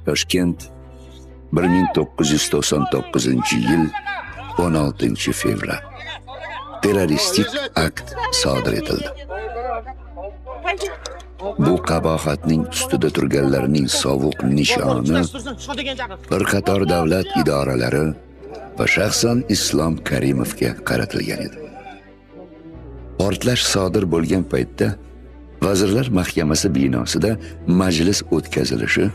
Toshkent 1999-yil 16-fevral terroristik akt sodir etildi. Bu qabohatning ustida turganlarning sovuq nishoni bir qator davlat idoralari va shaxsan Islom Karimovga qaratilgan edi. Portlash sodir bo'lgan paytda Vazirlar Mahkamasi binosida majlis o'tkazilishi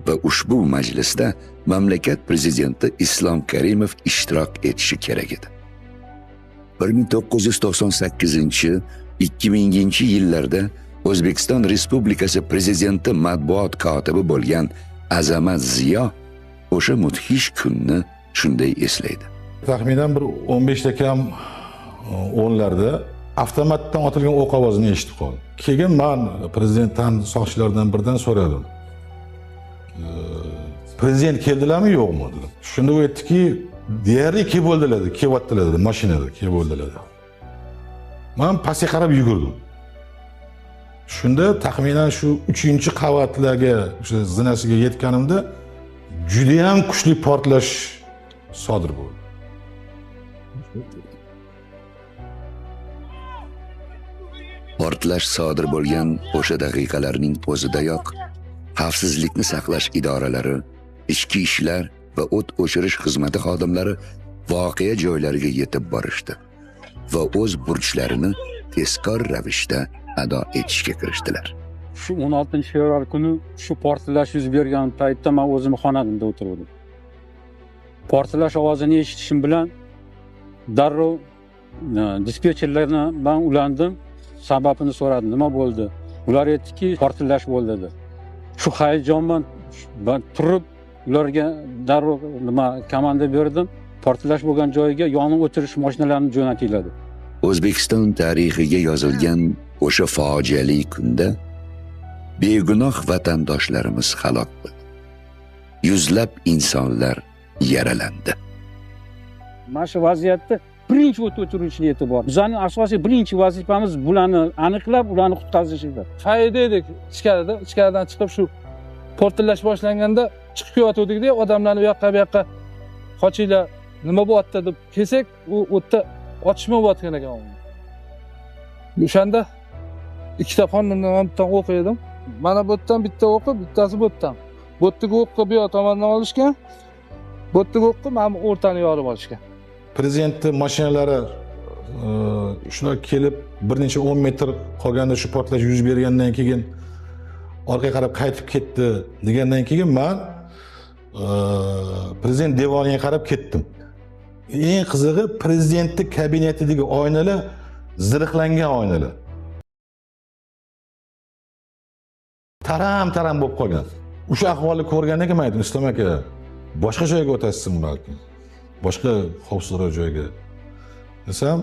va ushbu majlisda mamlakat prezidenti Islom Karimov ishtirok etishi kerak edi. 1998-2000-yillarda O'zbekiston Respublikasi prezidenti matbuot kotibi bo'lgan Azamat Ziyo o'sha mudhish kunni shunday eslaydi. Taxminan bir 15 kam 10larda avtomatdan otilgan o'q ovozini eshitib qoldim. Keyin men prezidentdan soqchilardan biridan so'radim. Prezident keldilarmi yo'qmi dedim. Shunda u aytdiki, deyarli kelib bo'ldilar, kelyaptilar dedi, mashinada kelib bo'ldilar. Men pastga qarab yugurdim. Shunda taxminan shu 3-qavatlarga, o'sha zinasiga yetganimda juda ham kuchli portlash sodir bo'ldi. Portlash sodir bo'lgan o'sha daqiqalarning o'zidayoq xavfsizlikni saqlash idoralari, ichki ishlar va o't o'chirish xizmati xodimlari voqea joylariga yetib borishdi va o'z burchlarini tezkor ravishda ado etishga kirishdilar. Shu 16-fevral kuni shu portlash yuz bergan paytda men o'zim xonamda o'tirdim. Portlash ovozini eshitishim bilan darrov dispetcherlarni men ulandim, sababini so'radim, nima bo'ldi? Ular aytdiki, portlash bo'ldi dedi. Shu hayajondan turib ularga darrov komanda berdim. Portlash bo'lgan joyga yonib o'tirish mashinalarini jo'natiladi. O'zbekiston tarixiga yozilgan o'sha fojiali kunda begunoh vatandoshlarimiz halok bo'ldi. Yuzlab insonlar yaralandi. Mana shu vaziyatda birinchi o't o'chiruvchiga e'tibor. Bizning asosiy birinchi vazifamiz bularni aniqlab, ularni qutqazish edi. Qayerda edik? Ichkaridan chiqib shu portlash boshlanganda chiqib ketdik-da, odamlarni bu yoqqa qochinglar, nima bo'lyapti deb kelsak, u o'tda otishma bo'layotgan ekan. O'shanda ikkita xonimdan o'q edim. Mana bu yerdan bitta o'qi, bittasi bu yerdan. Bu yerdagi o'qni bu yoq tomondan olishgan. Bu yerdagi o'qni mana o'rtani yorib olishgan. Prezidentning mashinalari shular kelib bir necha 10 metr qolganda shu portlash yuz bergandan keyin orqaga qarab qaytib ketdi degandan keyin men prezident devoniga qarab ketdim. Eng qizig'i prezidentning kabinetidagi oynalar zirhlangan oynalar. Taram bo'lib qolgan. O'sha ahvolni ko'rgandan keyin men aytdim, Islom aka, boshqa joyga o'tasizmi balki? Boshqa xavfsizroq joyga desam,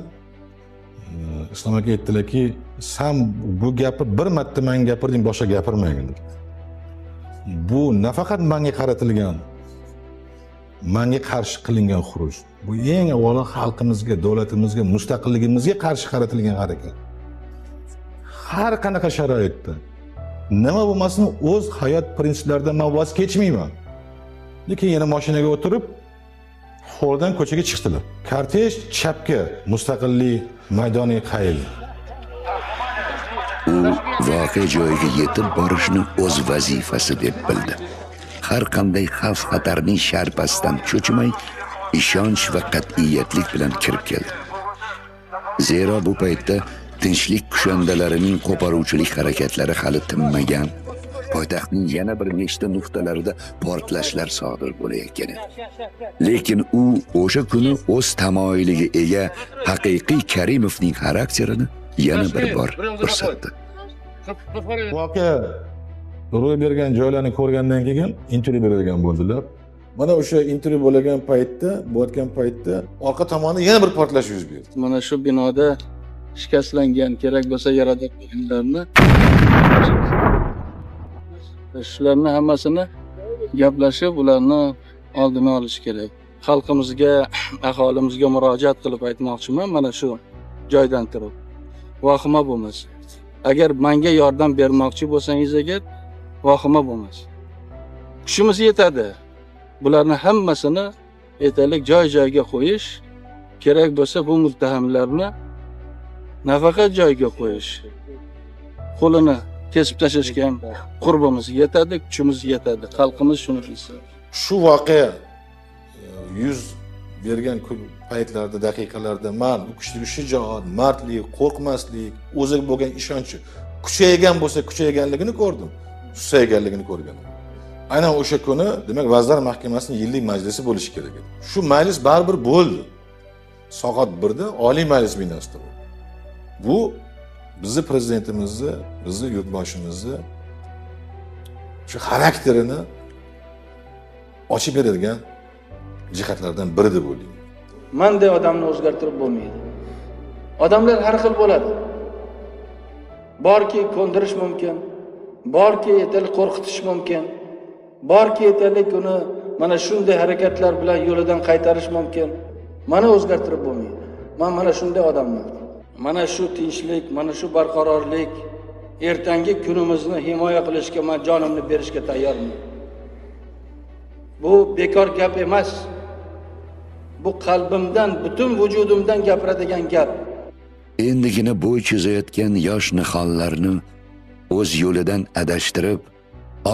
Islom aka aytdilarki, sen bu gapni bir marta menga gapirding, boshqa gapirmang dedi. Bu nafaqat menga qaratilgan, menga qarshi qilingan xuruj. Bu eng avvalo xalqimizga, davlatimizga, mustaqilligimizga qarshi qaratilgan harakat. Har qanaqa sharoitda nima bo'lmasin, o'z hayot prinsiplaridan men voz kechmayman. Lekin yana mashinaga o'tirib xo'rdan ko'chaga chiqdilar. Kortej chapga Mustaqillik maydoniga qayildi. U voqea joyiga yetib borishni o'z vazifasi deb bildi. Har qanday xavf-xatarning sharpasidan cho'chimay, ishonch va qat'iyatlik bilan kirib keldi. Zero bu paytda tinchlik kushandalarining qo'poruvchilik harakatlari hali tinmagan. Poytaxtning yana bir nechta nuqtalarida portlashlar sodir bo'layotgan edi. Lekin u o'sha kuni o'z tamoyiliga ega haqiqiy Karimovning xarakterini yana bir bor ko'rsatdi. Voqea ro'y bergan joylarni ko'rgandan keyin intervyu beradigan bo'ldilar. Mana o'sha intervyu bo'layotgan paytda orqa tomonda yana bir portlash yuz berdi. Mana shu binoda shikastlangan, kerak bo'lsa yarador bo'lganlarni shularni hammasini gaplashib, ularni oldini olish kerak. Xalqimizga, aholimizga murojaat qilib aytmoqchiman, mana shu joydan turib. Vahima bo'lmasin. Agar menga yordam bermoqchi bo'lsangiz agar, vahima bo'lmasin. kuchimiz yetadi. Bularni hammasini aytaylik joy-joyiga qo'yish kerak bo'lsa, bu muttahamlarni nafaqat joyiga qo'yish, qo'lini kesib tashlashga ham qurbimiz yetadi, kuchimiz yetadi. Xalqimiz shuni bilsin. Shu voqea yuz bergan paytlarda, daqiqalarda men u kishining shijoat, mardlik, qo'rqmaslik, o'ziga bo'lgan ishonchi kuchaygan bo'lsa, kuchayganligini ko'rdim, susayganligini ko'rganman. Aynan o'sha kuni, demak, Vazirlar Mahkamasining yillik majlisi bo'lishi kerak edi. Shu majlis baribir bo'ldi. Soat 1da Oliy Majlis binosida bo'ldi. Bu bizni prezidentimizni, bizni yurtboshimizni shu xarakterini ochib beradigan jihatlardan biri deb o'ylayman. Menday odamni o'zgartirib bo'lmaydi. Odamlar har xil bo'ladi. Borki ko'ndirish mumkin, borki aytaylik qo'rqitish mumkin, borki aytaylik uni mana shunday harakatlar bilan yo'lidan qaytarish mumkin. Meni o'zgartirib bo'lmaydi. Men mana shunday odamman. Mana shu tinchlik, mana shu barqarorlik, ertangi kunimizni himoya qilishga men jonimni berishga tayyorman. Bu bekor gap emas. Bu qalbimdan, butun vujudimdan gapiradigan gap. Endigina bo'y cho'zayotgan yosh nihollarni o'z yo'lidan adashtirib,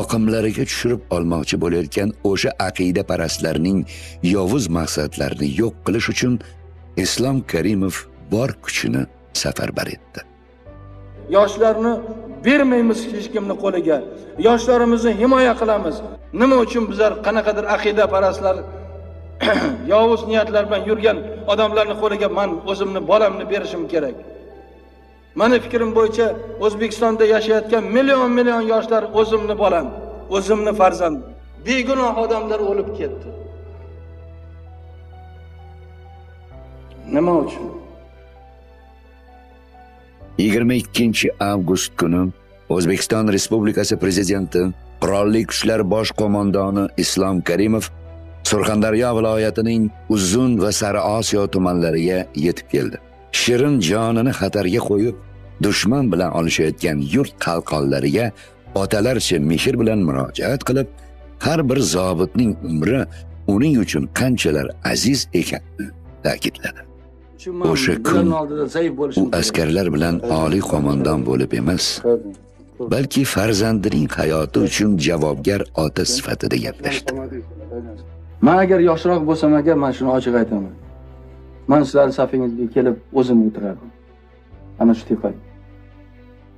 oqimlariga tushirib olmoqchi bo'layotgan o'sha aqida parastlarning yovuz maqsadlarini yo'q qilish uchun Islom Karimov bor kuchini safarbar etdi. Yoshlarni bermaymiz hech kimni qo'liga. Yoshlarimizni himoya qilamiz. Nima uchun bizlar qanaqadir aqida parastlar yovuz niyatlar bilan yurgan odamlarning qo'liga men o'zimni bolamni berishim kerak. Meni fikrim bo'yicha O'zbekistonda yashayotgan million yoshlar o'zimni bolam, o'zimni farzandim. Begunoh odamlar o'lib ketdi. Nima uchun? 22 avgust kuni O'zbekiston Respublikasi Prezidenti, Qurolli Kuchlar bosh qo'mondoni Islom Karimov Surxondaryo viloyatining Uzun va Sariosiyo tumanlariga yetib keldi. Shirin jonini xatarga qo'yib, dushman bilan olishayotgan yurt qalqonlariga otalarcha mehr bilan murojaat qilib, har bir zobitning umri uning uchun qanchalar aziz ekanini ta'kidladi. O'sha kun u askarlar bilan oliy qo'mondon bo'lib emas, balki farzandining hayoti uchun javobgar ota sifatida gaplashdi. Men agar yoshroq bo'lsam agar, men shuni ochiq aytaman. Men sizlar safingizga kelib o'zim o'tirardim. Ana shu tepaga.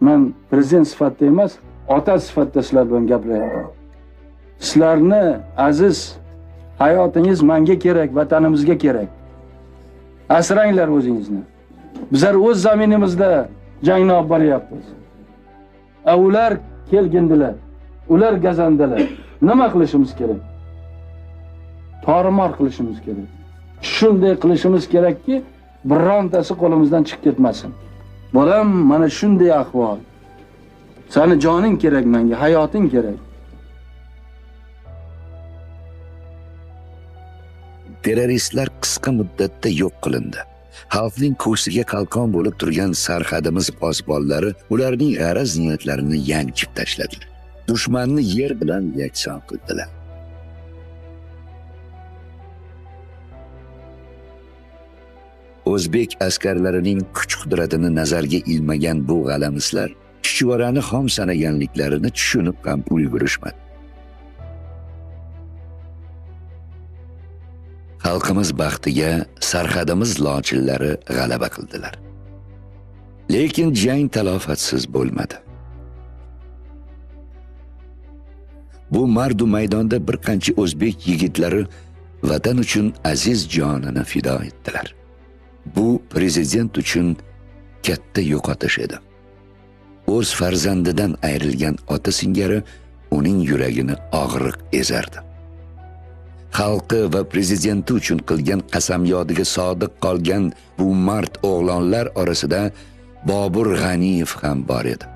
Men prezident sifatida emas, ota sifatida sizlar bilan gapiryapman. Sizlarni aziz hayotingiz menga kerak, vatanimizga kerak. Asranglar o'zingizni. Bizlar o'z zaminimizda jangni olib boryapmiz. Ular kelgindilar, ular gazandilar. Nima qilishimiz kerak? Torimor qilishimiz kerak. Shunday qilishimiz kerakki, birontasi qo'limizdan chiqib ketmasin. Bolam, mana shunday ahvol. Seni joning kerak menga, hayoting kerak. Terroristlar qisqa muddatda yo'q qilindi. Xalqning ko'ksiga qalqon bo'lib turgan sarhadimiz posbonlari ularning g'araz niyatlarini yanchib tashladilar. Dushmanni yer bilan yakson qildilar. O'zbek askarlarining kuch-qudratini nazarga ilmagan bu g'alamislar chuchvarani xom sanaganliklarini tushunib ham ulgurishmadi. Xalqimiz baxtiga sarhadimiz lochinlari g'alaba qildilar. Lekin jang talofatsiz bo'lmadi. Bu mardu maydonda bir qancha o'zbek yigitlari vatan uchun aziz jonini fido etdilar. Bu prezident uchun katta yo'qotish edi. O'z farzandidan ayrilgan ota singari uning yuragini og'riq ezardi. Xalqi va prezidenti uchun qilgan qasamyodiga sodiq qolgan bu mard o'g'lonlar orasida Bobur G'aniyev ham bor edi.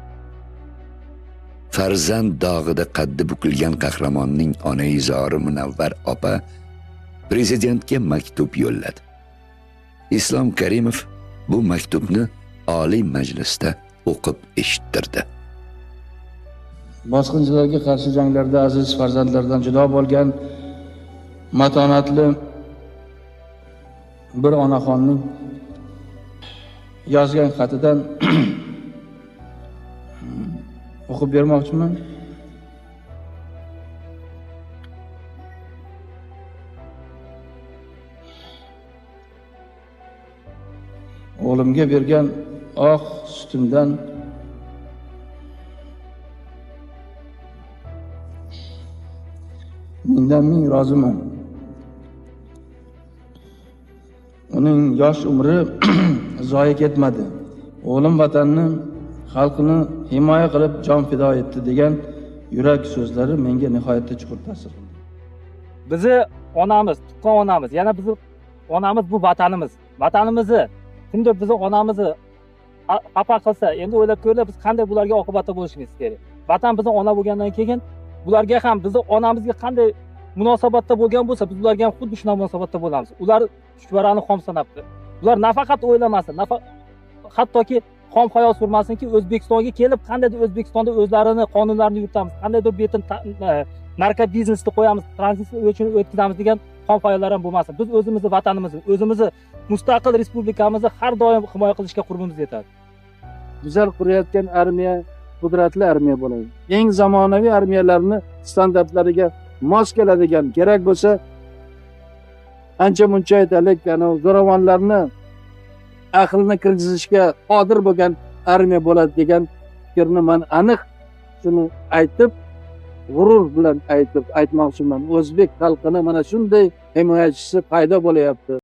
Farzand dog'ida qaddi bukilgan qahramonning onaizori Munavvar opa prezidentga maktub yo'lladi. Islom Karimov bu maktubni Oliy Majlisda o'qib eshittirdi. bosqinchilarga qarshi janglarda aziz farzandlaridan judo bo'lgan matonatli bir onaxonning yozgan xatidan o'qib bermoqchiman. O'g'limga bergan oq sutimdan mingdan ming roziman. Uning yosh umri zoya ketmadi. O'g'lim vatanni, xalqini himoya qilib jon fido etdi degan yurak so'zlari menga nihoyatda chuqur ta'sir qildi. Bizi onamiz, tuqqan onamiz, yana bizni onamiz bu vatanimiz. Vatanimizni kimdir bizni onamizni xafa qilsa, endi o'ylab ko'rlar biz qanday bularga oqibatda bo'lishimiz kerak. Vatan bizni ona bo'lgandan keyin bularga ham bizni onamizga qanday munosabatda bo'lgan bo'lsa, biz ularga ham xuddi shunday munosabatda bo'lamiz. Ular chuchvarani xom sanabdi. Ular nafaqat o'ylamasin, hattoki xom xayol surmasinki, O'zbekistonga kelib qandaydir O'zbekistonda o'zlarini qonunlarini yuritamiz, qandaydir betin narko biznesni qo'yamiz, tranzit uchun o'tkazamiz degan xom xayollar ham bo'lmasin. Biz o'zimizni vatanimizni, o'zimizni mustaqil respublikamizni har doim himoya qilishga qurbimiz yetadi. Güzel qurayotgan armiya qudratli armiya bo'ladi. Eng zamonaviy armiyalarni standartlariga mos keladigan, kerak bo'lsa ancha muncha aytalik, zo'ravonlarni aqlni kirgizishga qodir bo'lgan armiya bo'ladi degan fikrni men aniq shuni aytib, g'urur bilan aytmoqchiman. O'zbek xalqini mana shunday himoyachisi paydo bo'lyapti.